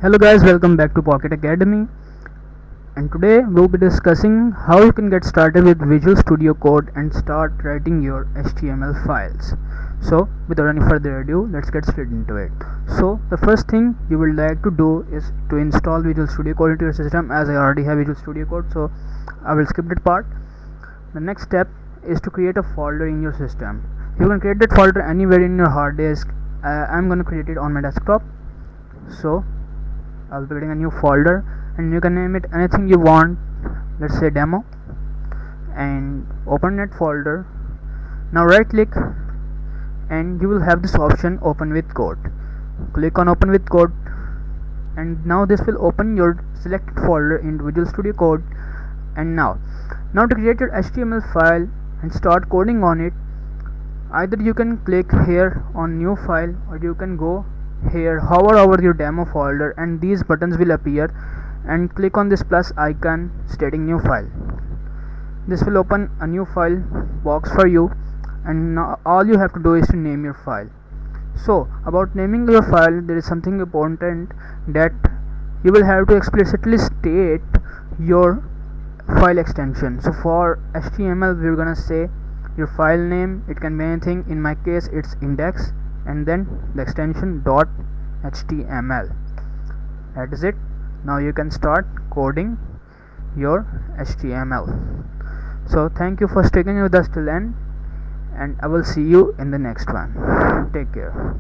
Hello guys, welcome back to Pocket Academy, and today we'll be discussing how you can get started with Visual Studio Code and start writing your HTML files. So without any further ado, let's get straight into it. So the first thing you would like to do is to install Visual Studio Code into your system. As I already have Visual Studio Code, so I will skip that part. The next step is to create a folder in your system. You can create that folder anywhere in your hard disk. I'm gonna create it on my desktop. So I'll be creating a new folder and you can name it anything you want. Let's say demo, and open that folder. Now right click and you will have this option open with code. Click on open with code and now this will open your selected folder in Visual Studio Code. And now to create your HTML file and start coding on it, either you can click here on new file or you can go here, hover over your demo folder and these buttons will appear, and click on this plus icon stating new file. This will open a new file box for you, and now all you have to do is to name your file. So about naming your file, there is something important that you will have to explicitly state your file extension. So for HTML we're gonna say your file name. It can be anything. In my case it's index and then the extension .html. That is it. Now you can start coding your HTML. So thank you for sticking with us till end, and I will see you in the next one. Take care.